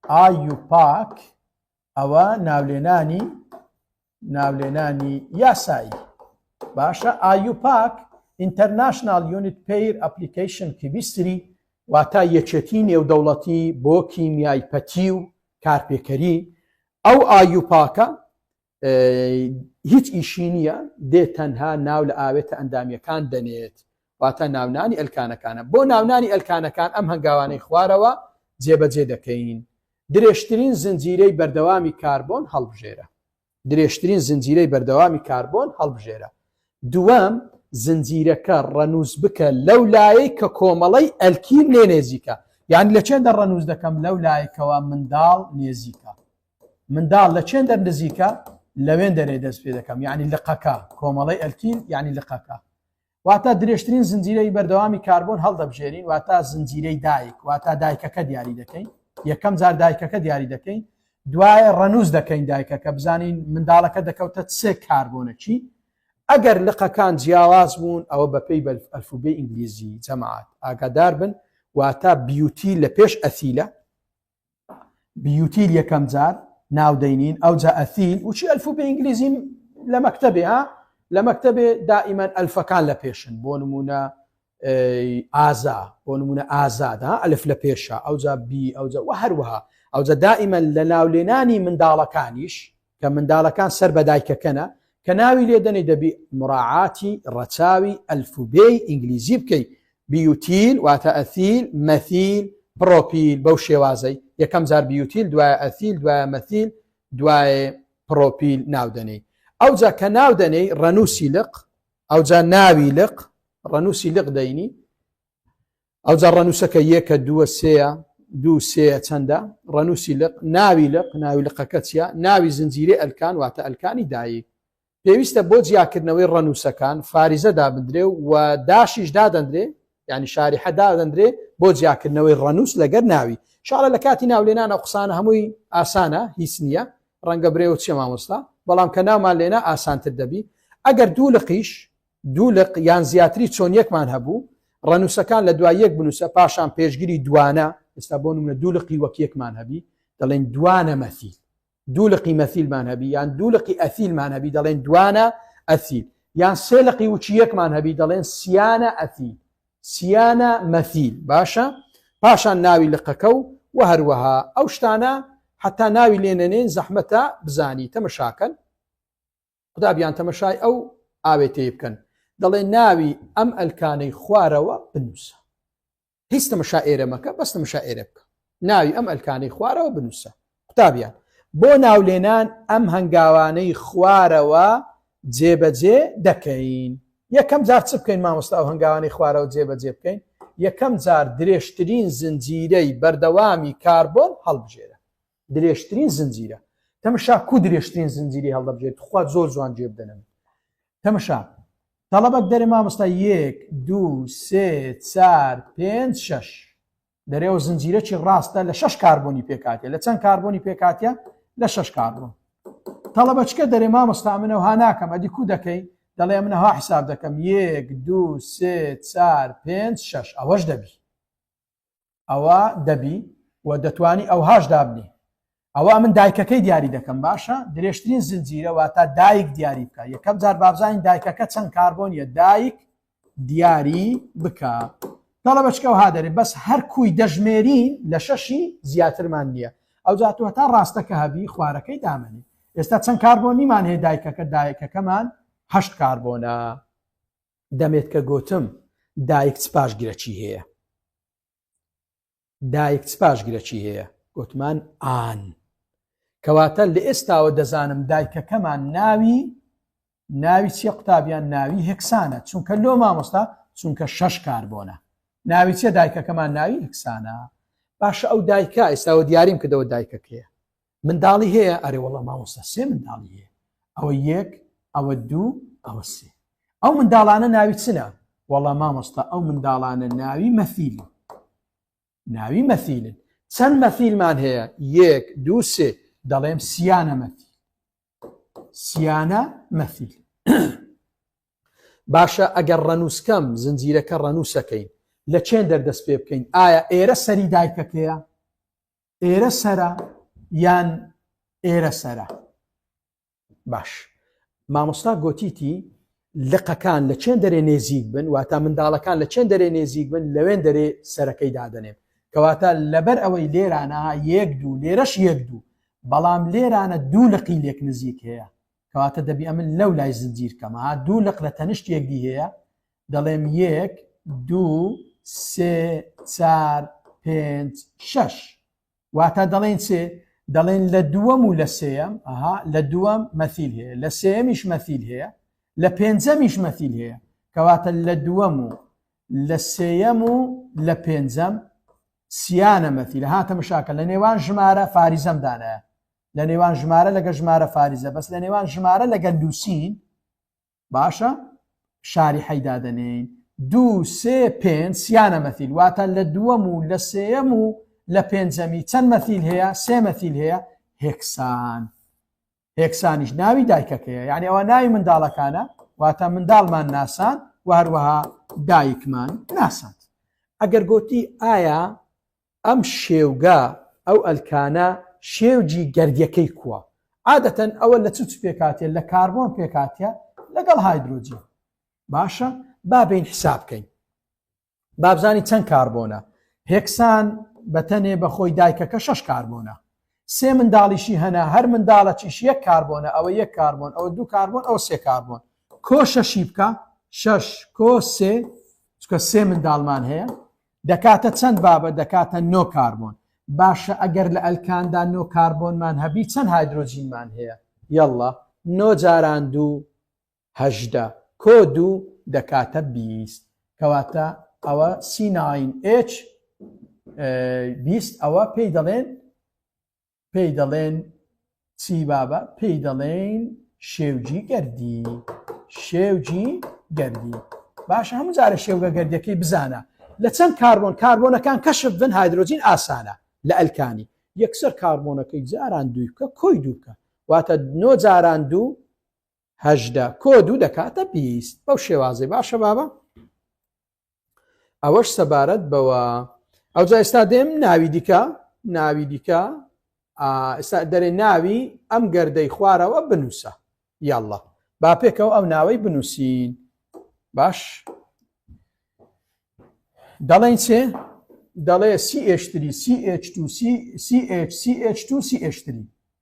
ئایوپاک ئەوە ناولێنانی یاسایی باشە ئایوپاک International Unit Pair Application Chemistry واتە یەکێتی نێودەوڵەتی بۆ کیمیای پەتی و کارپێکەری ئەو ئایوپاکە هیچ ئیشی نییە دێت تەنها ناو لە ئاوێتە ئەندامیەکان دەنێت واتە ناونانی ئەلکانەکانە بۆ ناونانی ئەلکانەکان ئەم هەنگاوانەی خوارەوە جێبەجێ دەکەین درێژترین زنجیرەی بەردەوامی کاربۆن هەڵبژێرە دووەم زنجیرەکە ڕەنووس بکە لەو لایەی کە کۆمەڵەی ئەلکیل لێ نێزیکە یعنی لە چێن دە ڕەنووس دەکەم لەو لایەکەوە منداڵ نێزیکە منداڵ لە چێن دەرنزیکە لەوێن دەرێ دەست پێ دەکەم یعنی لقەکە کۆمەڵەی ئەلکیل یعنی لقەکە واتە درێژترین زنجیرەی بەردەوامی کاربۆن هەڵدەبژێرین واتە زنجیرەی دایک واتە دایکەکە دیاری دەکەین یەکەم جار دایکەکە دیاری دەکەین دوایە ڕەنووس دەکەین دایکەکە بزانین منداڵەکە دەکەوتە سێ کاربۆنەکی ئەگەر لقەکان جیاواز بوون ئەوە بەپێی ئەلفوبێی ئینگلیزی جەماعەت ئاگادار بن واتە بیوتیل لە پێش ئەثیلە بیوتیل یەکەم جار ناودەینین ئەو جا ئەثیل وچی ئەلفوبێی ئینگلیزی لە مەکتەبێ دائیمەن ئەلفەکان لە پێشن بۆ نمونە بۆ نمونە ئازاد ئەلف لە پێشە ئەو جا بی ئەو جا و هەروەها ئەو جا دائیمەن لە ناولێنانی منداڵەکانیش کە منداڵەکان سەر بە دایکەکەنە کە ناوی لێ دەنێ دەبی مراعاتی ڕەچاوی ئەلفوبێی ئینگلیزی بکەیت بیوتیل واتە ئەثیل مەثیل پرۆپیل بەو شێوازەی یەکەم جار بیوتیل دوایە ئەثیل دوایە مەثیل دوایە پرۆپیل ناودەنەی ئەو جا کە ناودەنەی ڕەنووسی لق ئەو جا ناوی لق ڕەنووسی لق دەینی ئەو جا ڕەنووسەکە یەکە دووە سێە دوو سێە چەندە ڕەنووسی لق ناوی لقەکە چیە ناوی زنجیرەی ئەلکان واتە ئەلکانی دایک پێویستە بۆ جیاکردنەوەی ڕەنووسەکان فارزە دابدرێ و داشیش دادەندرێ یعنی شاریحە دادەندرێ بۆ جیاکردنەوەی ڕەنووس لەگەر ناوی شاڵە لە کاتی ناولێنانە قسانە هەمووی ئاسانە هیچ نییە ڕەنگە برێوە چێ مامۆستا بەڵام کە ناومان لێنە ئاسانتر دەبی ئەگەر دوو لق یان زیاتری چۆن یەکمان هەبوو ڕەنووسەکان لە دوای یەک بنووسە پاشان پێشگیری دوانە ئێستا بۆ نمونە دوولقی وەکیەکمان هەبی دەڵێن دوانە مەثیل دوولقی مەثیلمان هەبی یان دوولقی ئەثیلمان هەبی دەڵێن دوانە ئەثیل یان سێلقی وچیەکمان هەبی دەڵێن سیانە ئەثیل سیانە مەثیل باشە پاشان ناوی لقەکە و هەروەها ئەو شتانە حتا ناوی لێنەنێن زەحمەتە بزانی تەمەشاکەن قوتابیان تەمەشای ئەو ئاوێتەیە بکەن دەڵێ ناوی ئەم ئەلکانەی خوارەوە بنووسە هیچ تەمەشا ئێرە مەکە بەس تەمەشا ئێرە بکە ناوی ئەم ئەلکانەی خوارەوە بنووسە قوتابیان بۆ ناولێنان ئەم هەنگاوانەی خوارەوە جێبەجێ دەکەین یەکەم جار چ بکەین مامۆستا ئەو هەنگاوانەی خوارەوە جێبەجێ بکەین یەکەم جار درێژترین زنجیرەی بەردەوامی کاربۆن هەڵبژێرە درێژترین زنجیرە تەمەشا کو درێژترین زنجیری هەڵدەبژێت خوا زۆر جوان جێ بدەنم تەمەشا تەڵەبەت دەرێ مامۆستا 1 2 3 4 5 6 دەرێەوە زنجیرەی ڕاستە لە 6 کاربۆنی پێکاتێ لە چەند کاربۆنی پێکاتە لە 6 کاربۆن تەڵەبەچکە دەرێ مامۆستا منەوەها ناکەم ئەدی کو دەکەی دەڵێ منەها حساب دەکەم 1 2 3 4 5 6 ئەوەش دەبی ئەوە دەبی و دەتوانی ئەوهاش دابنی ئەوە من دایکەکەی دیاری دەکەم باشە درێژترین زنجیرەوە تا دایک دیاری بکە یەکەم جار بابزانین دایکەکە چەند کاربۆنیە دایک دیاری بکە تەڵەبەچکە وها دەرێ بەس هەر کوی دەژمێرین لە 6 زیاترمان نییە ئەو جاتوە تا ڕاستەکە هەبی خوارەکەی دامەنی ئێستا چەند کاربۆنیمان هەیە دایکەکە دایکەکەمان 8 کاربۆنە دەمێت کە گوتم دایک چ پاشگیرەکی هەیە دایک چ پاشگیرەکی هەیە گوتمان ئان کەواتە لە ئێستاوە دەزانم دایکەکەمان ناوی چیە قوتابیان ناوی هێکسانە چونکە لۆ مامۆستا چونکە 6 کاربۆنە ناوی چیە دایکەکەمان ناوی هێکسانە باشە ئەو دایکە ئێستاوە دیاریم کردەوە دایکەکەیە منداڵی هەیە ئەرێ وەڵام مامۆستا سێ منداڵی هەیە ئەوە 1 ئەوە 2 ئەوە 3 ئەو منداڵانە ناوی چنە وەڵام مامۆستا ئەو منداڵانە ناوی مەثیلن ناوی مەثیلن چەند مەثیلمان هەیە 1 2 3 دەڵێم سیانە مەثیل سیانە مەثیل باشە ئەگەر ڕەنووسکەم زنجیرەکە ڕەنووسەکەین لە چێن دەردەست پێ بکەین ئایا ئێرە سەری دایکەکەیە ئێرە سەرە یان ئێرە سەرە باش مامۆستا گۆتیتی لقەکان لە چێن دەرێ نێزیک بن واتە منداڵەکان لە چێن دەرێ نێزیک بن لەوێن دەرێ سەرەکەی دادەنێم کەواتە لەبەر ئەوەی لێرانە 1 2 لێرەش 1 2 بەڵام لێرانە 2 لقی لێک نزیک هەیە کەواتە دەبی ئەمن لەو لای زنجیر کەمە 2 لق لە تەنیشت یەکدی هەیە دەڵێم 1 2 3 4 5 6 واتە دەڵێن چێ دەڵێن لە دووەم و لە سێەم لە دووەم مەثیل هەیە لە سێەمیش مەثیل هەیە لە پێنجەمیش مەثیل هەیە کەواتە لە دووەم و لە سێەم و لە پێنجەم سیانە مەثیل هاتە مشاکە لە نێوان ژمارە فاریزەمدانە لە نێوان ژمارە لەگە ژمارە فاریزە بەس لە نێوان ژمارە لەگە دووسین باشە شاری حەیدادەنین 2 3 5 سیانە مەثیل واتە لە دووەم و لە سێەم و لە پێنجەمی چەند مەثیل هەیە سێ مەثیل هەیە هێکسان هێکسانیش ناوی دایکەکەیە یعنی ئەوە ناوی منداڵەکانە واتە منداڵمان ناسان و هەروەها دایکمان ناسان ئەگەر گوتی ئایا ئەم شێوگە ئەو ئەلکانە شێوجی گەردیەکەی کووە عادەتەن ئەوە لە چ پێکاتێ لە کاربۆن پێکاتە لەگەڵ هایدرۆجین باشە بابین حساب بکەین بابزانی چەند کاربۆنە هێکسان بەتەنێ بەخۆی دایکەکە 6 کاربۆنە سێ منداڵیشی هەنا هەر منداڵە چیش 1 کاربۆنە ئەوە 1 کاربۆن ئەوە 2 کاربۆن ئەو 3 کاربۆن کۆ شەشی بکە 6 کۆ 3 چکە سێ منداڵمان هەیە دەکاتە چەند بابە دەکاتە 9 کاربۆن باشە ئەگەر لە ئەلکاندا 9 کاربۆنمان هەبی چەند هایدرۆجینمان هەیە یەڵڵا 9 جاران 2 18 کۆ 2 دەکاتە 20 کەواتە ئەوە C9H 20 ئەوە پێی دەڵێن چی بابە پێی دەڵێن شێوجی گەردی شێوجی گەردی باشە هەموو جارە شێوگە گەردیەکەی بزانە لە چەند کاربۆنەکان کەشف بن هایدرۆجین ئاسانە لە ئەلکانی یەکسەر کاربۆنەکەی جاران دوو بکە کۆی دوو بکە واتە 9 جاران 2 18 کۆ 2 دەکاتە 20 بەو شێوازەی باشە بابە ئەوەش سەبارەت بەوە. ئەوجا ئێستا دێم ناوی دیکە ئێستا دەرێ ناوی ئەم گەردەی خوارەوە بنووسە. یاڵڵا با پێکەوە ئەو ناوەی بنووسین. باش دەڵێن چێ؟ دەڵێ CH3 CH2 CH2 CH3.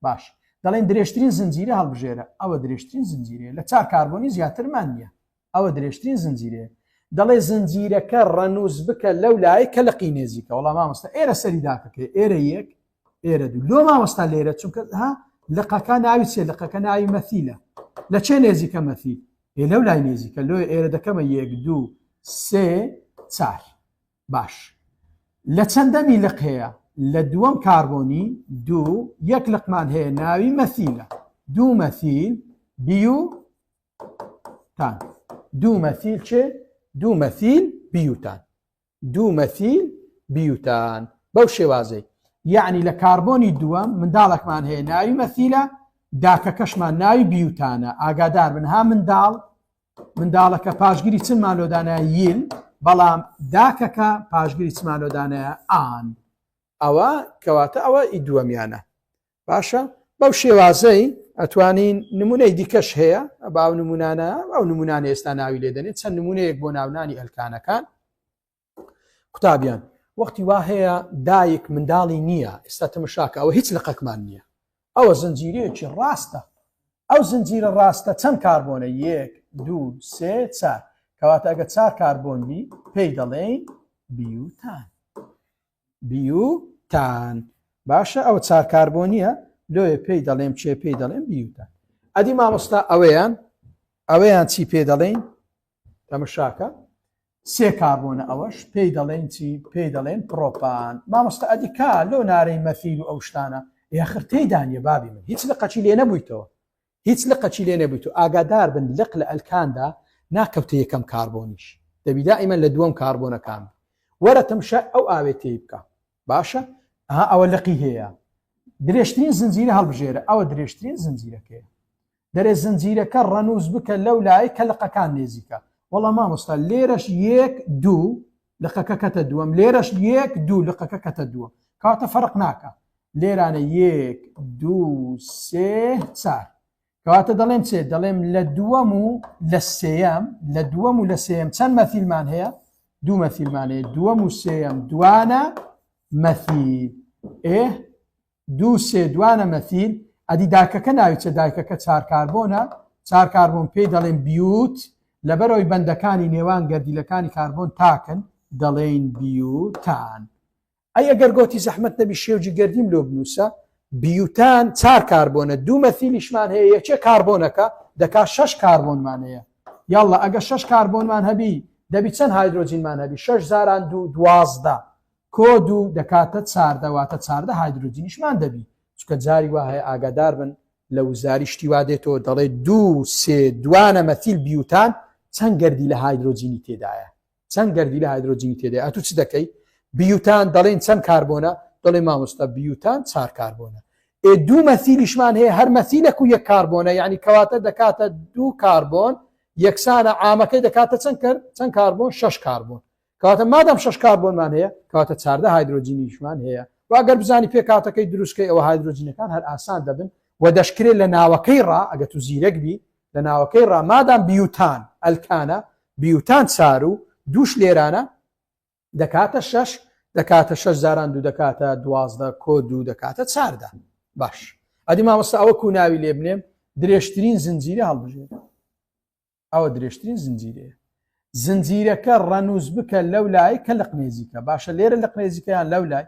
باش دەڵێن درێژترین زنجیرە هەڵبژێرە. ئەوە درێژترین زنجیرە لە 4 کاربۆنی زیاترمان نییە. ئەوە درێژترین زنجیرەیە. دەڵێ زنجیرەکە ڕەنووز بکە لەو لای کە لەقی نێزیکە. وەڵام مامۆستا ئێرە سەری داکەکە ئێرە 1 ئێرە 2 لۆ مامۆستا لێرە چونکە لقەکە ناوی چێ؟ لقەکە ناوی مەثیلە. لە چێ نێزیکە مەثیل؟ لەو لای نێزیکە لۆ ئێرە دەکەمە 1 2 3 4. باش لە چەندەمی لق هەیە؟ لە دووەم کاربۆنی 2 1 لقمان هەیە ناوی مەثیلە. 2 مەثیل بیوتان. 2 مەثیل چێ؟ 2 مەثیل بیوتان. 2 مەثیل بیوتان. بەو شێوازەی یعنی لە کاربۆنی دووەم منداڵێکمان هەیە ناوی مەثیلە، داکەکەشمان ناوی بیوتانە. ئاگادار بن ها منداڵەکە پاشگیری چنمان لۆدانایە یل، بەڵام داکەکە پاشگیری چمان لۆدانەیە ئان. ئەوە کەواتە ئەوە دووەمیانە. باشە بەو شێوازەی ئەتوانین نمونەی دیکەش هەیە. باو نمونانە ئەو نمونانە ئێستا ناوی لێ دەنێت. چەند نمونەیەک بۆ ناونانی ئەلکانەکان. قوتابیان وەختی وا هەیە دایک منداڵی نییە، ئێستا تەمەشاکە ئەوە هیچ لقەکمان نییە. ئەوە زنجیرەیەکی ڕاستە. ئەو زنجیرە ڕاستە چەند کاربۆنە؟ 1 2 3 4. کەواتە ئەگە 4 کاربۆنبی پێی دەڵێن بیوتان. باشە ئەوە 4 کاربۆنیە لۆیە پێی دەڵێم چێ؟ پێی دەڵێن بیوتان. ئەدی مامۆستا ئەوەیان چی پێ دەڵێن؟ تەمەشاکە 3 کاربۆنە ئەوەش پێی دەڵێن چی؟ پێی دەڵێن پرۆپان. مامۆستا ئەدیکا لۆ نارەی مەثیل و ئەو شتانە یاخر تێیدانیە بابی من هیچ لقەچی لێ نەبوویتەوە. هیچ لقەچی لێ نەبوویتەوە. ئاگادار بن لق لە ئەلکاندا ناکەوتە یەکەم کاربۆنیش، دەبی دائیمەن لە دووەم کاربۆنەکان. وەرە تەمشا ئەو ئاوێ تێی بکە. باشە ئەوە لقی هەیە. درێژترین زنجیرە هەڵبژێرە. ئەوە درێژترین زنجیرەکەیە. دەرێ زنجیرەکە ڕەنووز بکە لەو لای کە لقەکان نێزیکە. وەڵام مامۆستا لێرەش 1 2 لقەکە کەتە دووەم، لێرەش 1 2 لقەکە کەتە دووەم. کاتە فەرق ناکە. لێرانە 1 2 3 4. کەواتە دەڵێم چێ؟ دەڵێم لە دووەم و لە سێەم، لە دووەم و لە سێەم چەند مەثیلمان هەیە؟ 2 مەثیلمان هەیە. دووەم و سێەم دوانە مەثیل. 2 3 دوانە مەثیل. ئەدی داکەکە ناوی چێ؟ دایکەکە 4 کاربۆنە. 4 کاربۆن پێی دەڵێن بیوت. لەبەرەوەی بەندەکانی نێوان گەردیلەکانی کاربۆن تاکن دەڵێن بیوتان. ئەگەر گۆتی زەحمەت نەبی شێوجی گەردیم لۆ بنووسە. بیوتان 4 کاربۆنە 2 مەثیلیشمان هەیە. یەکێ کاربۆنەکە دەکات 6 کاربۆنمان هەیە. یاڵڵا ئەگە 6 کاربۆنمان هەبی دەبی چەند هایدرۆجینمان هەبی؟ 6 زاران 2 12. کۆ 2 دەکاتە 4 واتە 4 هایدرۆجینیشمان دەبی. چکە جاری وا هەیە ئاگادار بن لە وزاری شتی وا دێتەوە دەڵێ 2 3 دوانە مەثیل بیوتان چەند گەردی لە هایدرۆجینی تێدایە؟ چەند گەردی لە هایدرۆجینی تێدایە؟ ئەتو چ دەکەی؟ بیوتان دەڵێن چەند کاربۆنە؟ دەڵێ مامۆستا بیوتان 4 کاربۆنە. 2 مەثیلیشمان هەیە. هەر مەثیلێک و 1 کاربۆنە، یعنی کەواتە دەکاتە 2 کاربۆن یەکسانە. عامەکەی دەکاتە چەند کاربۆن؟ 6 کاربۆن. کەواتە مادام 6 کاربۆنمان هەیە کەواتە 14 هایدرۆجینیشمان هەیە. واگەر بزانی پێکاتەکەی دروستکەی ئەوە هایدرۆجینەکان هەر ئاسان دەبن و دەشکرێت لە ناوەکەی ڕا. ئەگە تو زیرەک بی لە ناوەکەی ڕا مادام بیوتان ئەلکانە بیوتان 4 و 2 لێرانە دەکاتە 6 دەکاتە 6 زاران 2 دەکاتە 12 کۆ 2 دەکاتە 4. باش ئەدی مامۆستا ئەوە کو ناوی لێ بنێم؟ درێژترین زنجیرە هەڵبژێرە. ئەوە درێژترین زنجیرەیە. زنجیرەکە ڕەنووز بکە لەو لای کە لق نێزیکە. باشە لێرە لق نێزیکەیان لەو لای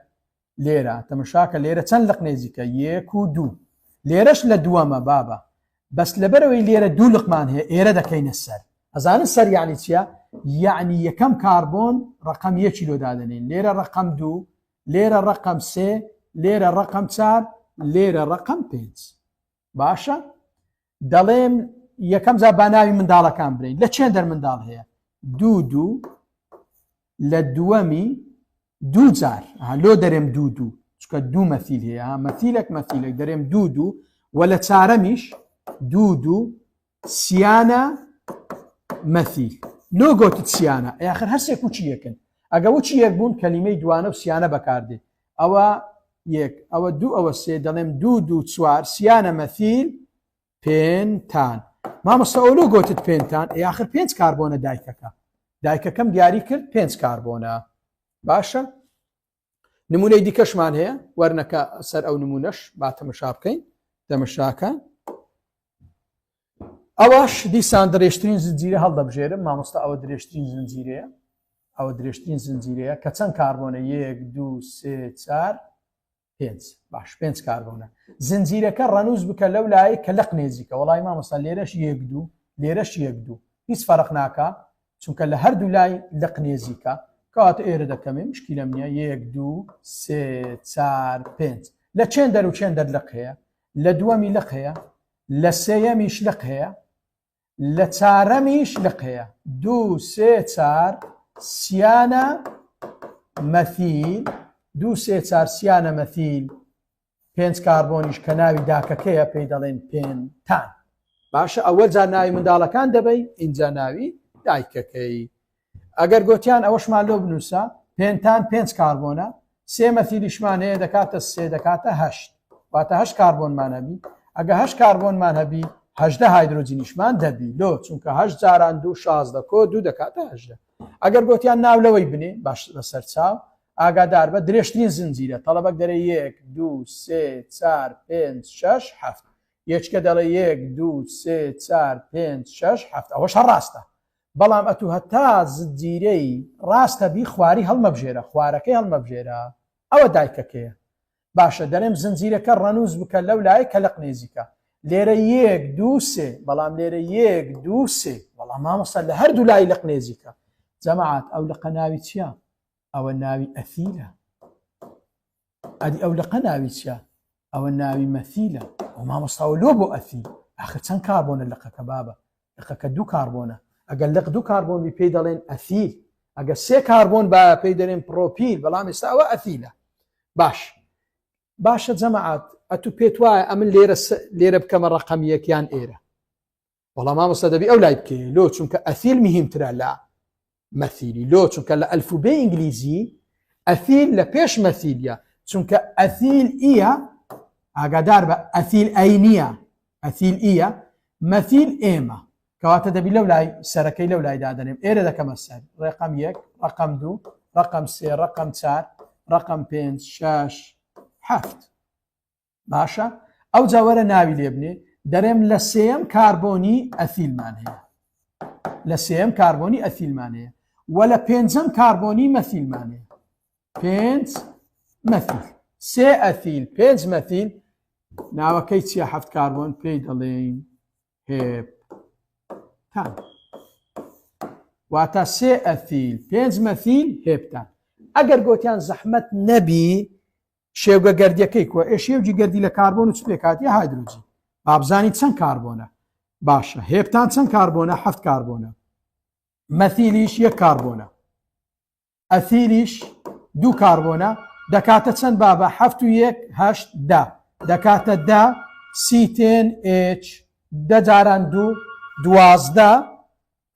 لێرە تەمەشاکە لێرە چەند لق نێزیکە؟ 1 و 2. لێرەش لە دووەمە بابە. بەس لەبەرەوەی لێرە 2 لقمان هەیە ئێرە دەکەینە سەر. ئەزانن سەر یعنی چییە؟ یعنی یەکەم کاربۆن ڕقم 1 کیلۆ دادەنین. لێرە ڕقم 2 لێرە ڕقم 3 لێرە ڕقم 4 لێرە ڕقم 5. باشە دەڵێم یەکەم جا باناوی منداڵەکان برین. لە چێندەر منداڵ هەیە؟ 2 2 لە دووەمی 2 جار لۆ دەرێم 2 2 چکە 2 مەثیل هەیە. مەثیلێک مەثیلێک دەرێم 2 2 و لە چارەمیش 2 2 سیانە مەثیل. لۆ گۆتت سیانە ئاخر هەرسێک و چی یەکن. ئەگە وچی یەک بوون کەلیمەی دوانە و سیانە بەکاردێ ئەوە یەک ئەوە دوو ئەوە سێ دەڵێم دوو دوو چوار سیانە مەثیل پێنتان مامۆستا ئەولۆ گوتت پێنتان یاخر 5 کاربۆنە دایکەکەم دیاری کرد 5 کاربۆنە باشە نمونەی دیکەشمان هەیە وەرنەکە سەر ئەو نمونەش با تەمەشا بکەین تەمەشاکە ئەوەش دیسان درێژترین زنجیرە هەڵدەبژێرم مامۆستا ئەوە درێژترین زنجیرەیە ئەوە درێژترین زنجیرەیە کە چەند کاربۆنە 1 2 3 4 5 باش 5 کاربۆنە زنجیرەکە ڕەنووز بکە لەو لایە کە لەق نێزیکە وەڵای مامۆستا لێرەش 1 2 لێرەش 1 2 هیچ فەرق ناکە چونکە لە هەردوو لای لەق نێزیکە کەواتە ئێرە دەکەمێ مشکیلە نییە 1 2 3 4 5 لە چێن دەر و چێن دەر لەق هەیە لە دووەمی لەق هەیە لە سێیەمیش لەق هەیە لە چارەمیش لەق هەیە 2 3 4 سیانە مەثیل 2 3 4 سیانە مەثیل 5 کاربۆنیش کە ناوی داکەکەیە پێی دەڵێن پێنتان باشە ئەوە جار ناوی منداڵەکان دەبەی اینجا ناوی دایکەکەی ئەگەر گوتیان ئەوەشمان لۆ بنووسە پێنتان 5 کاربۆنە سێ مەثیلیشمان هەیە دەکاتە سێ دەکاتە 8 واتە 8 کاربۆنمان هەبی ئەگە 8 کاربۆنمان هەبی 18 هایدرۆجینیشمان دەبی لۆ چونکە 8 جاران 2 16 کۆ 2 دەکاتە 18 ئەگەر گوتیان ناو لەوەی بنێ باش لەسەر چاو ئاگادار بە درێژترین زنجیرە تەڵەبەک دەرێ 1 2 3 4 5 6 7 یەکە دەڵێ 1 2 3 4 5 6 7 ئەوەش ڕاستە بەڵام ئەتوو هەتا زنجیرەی ڕاستە بی خواری هەڵمەبژێرە خوارەکەی هەڵمەبژێرە ئەوە دایکەکەیە باشە دەرێم زنجیرەکە ڕەنووز بکە لەو لای کە لەق نێزیکە لێرە 1 2 3 بەڵام لێرە 1 2 3 بەڵام مامۆستا لە هەردوو لای لەق نێزیکە جەماعەت ئەو لەقە ناوی چییە ئەوە ناوی ئەثیلە ئەدی ئەو لەقە ناوی چییە ئەوە ناوی مەثیلە ئەو مامۆستاوە لۆ بۆ ئەثیل ئاخر چەند کاربۆنە لەقەکە بابە لەقەکە 2 کاربۆنە ئەگەر لەق 2 کاربۆنی پێی دەڵێن ئەثیل ئەگەر 3 کاربۆن بە پێی دەڵێن پرۆپیل بەڵام ئێستا ئەوە ئەثیلە باشە جەماعەت ئەتوو پێت وایە ئەمن لێرە بکەمە ڕەقەم یەکیان ئێرە وەڵام مامۆستا دەبی ئەو لای بکەی لۆ چونکە ئەثیل مهمترە لە مەثیلی لۆ چونکە لە ئەلفوبێ ئینگلیزی ئەثیل لە پێش مەثیلیە چونکە ئەثیل ئیە ئاگادار بە ئەثیل ئەی نییە ئەثیل ئیە مەثیل ئێمە کەواتە دەبی لەو لای سەرەکەی لەو لای دادەنێم ئێرە دەکەمە سەر ڕێقەم 1 ڕقەم 2 ڕقەم 3 ڕقەم 4 ڕقەم 5 6 7 باشە ئەو جاوەرە ناوی لێ بنێ دەرێم لە سێم کاربۆنی ئەثیلمان هەیە لە سێم کاربۆنی ئەثیلمان هەیە وە لە پێنجەم کاربۆنی مەثیلمان هەیە 5 مەثیل 3 ئەثیل 5 مەثیل ناوەکەی چییە 7 کاربۆن پێی دەڵێن هێپتان واتە 3 ئەثیل 5 مەثیل هێپتان ئەگەر گوتیان زەحمەت نەبی شێوگە گەردیەکەی کووە شێوجی گەردی لە کاربۆن و چ پێکاتی هایدروجین بابزانی چەند کاربۆنە باشە هێپتان چەند کاربۆنە 7 کاربۆنە مەثیلیش 1 کاربۆنە ئەثیلیش 2 کاربۆنە دەکاتە چەند بابە 7 و 1 8 10 دەکاتە 10 سیتێن H 10 جاران 2 12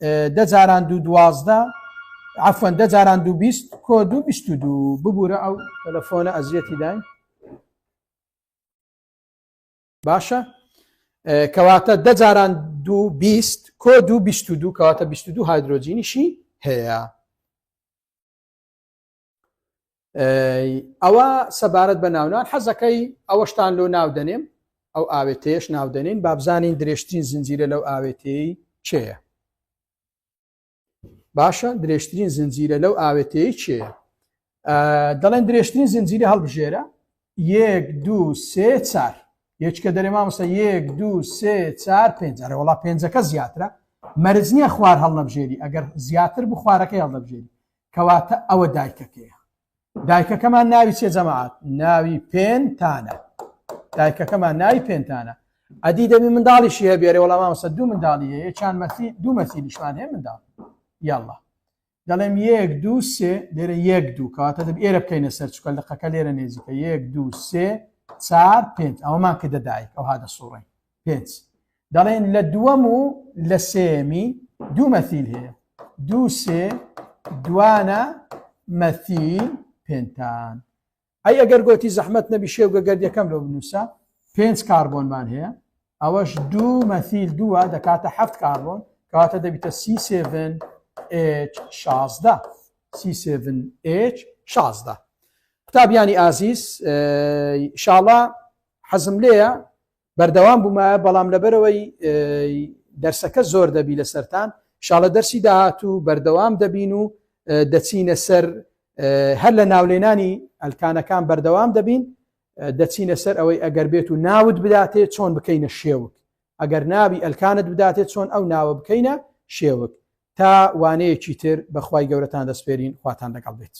10 جاران 2 12 عفوا 10 جاران 2 20 کۆ 2 22 ببوورە ئەو تەلەفۆنە ئەزیەتی داین باشە کەواتە 10 جاران 2 20 کۆ 2 22 کەواتە 22 هایدرۆجینیشی هەیە ئەوە سەبارەت بە ناونان حەزەکەی ئەوەشتان لۆ ناو دەنێم ئەو ئاوێتەیەش ناو دەنێن بابزانین درێژترین زنجیرە لەو ئاوێتەیە چێە باشە درێژترین زنجیرە لەو ئاوێتەیە چێە دەڵێن درێژترین زنجیرە هەڵبژێرە 1 2 3 4 یەکە دەرێ مامۆستا 1 2 3 4 5 ئەرێ وەڵا پێنجەکە زیاترە مەرج نییە خوار هەڵنەبژێری ئەگەر زیاتر بوو خوارەکەی هەڵنەبژێری کەواتە ئەوە دایکەکەیە دایکەکەمان ناوی چێ جەماعەت ناوی پێنتانە دایکەکەمان ناوی پێنتانە ئەدی دەبی منداڵیشی هەبێرێ وەڵا مامۆستا 2 منداڵی هەیە یەکیان مەثیل 2 مەثیلیشمان هەیە منداڵ یاڵڵا دەڵێم 1 2 3 لێرە 1 2 کەواتە دەبی ئێرە بکەینە سەر چکە لەقەکە لێرە نێزیکە 1 2 3 4 5 ئەوەمان کە دەدایک ئەو هادە سوڕی 5 دەڵێن لە دووەم و لە سێمی 2 مەثیل هەیە 2 3 دوانە مەثیل پێنتان. ئەی ئەگەر گوتی زەحمەت نەبی شێوگە گەردیەکەم لەو بنووسە 5 کاربۆنمان هەیە ئەوەش 2 مەثیل 2 دەکاتە 7 کاربۆن کەواتە دەبیتە C7H16 C7H16. قوتابیانی ئازیز ئینشاڵڵا حەزم لێیە بەردەوام بوومایە بەڵام لەبەرەوەی دەرسەکە زۆر دەبی لەسەرتان ئینشاڵڵا دەرسی داهاتوو بەردەوام دەبین و دەچینە سەر هەر لە ناولێنانی ئەلکانەکان بەردەوام دەبین دەچینە سەر ئەوەی ئەگەر بێت و ناوت بداتێت چۆن بکەینە شێوک ئەگەر ناوی ئەلکانت بداتێت چۆن ئەو ناوە بکەینە شێوک تا وانەیەکی تر بەخوای گەورەتان دەسپێرین خواتان لەگەڵ بێت.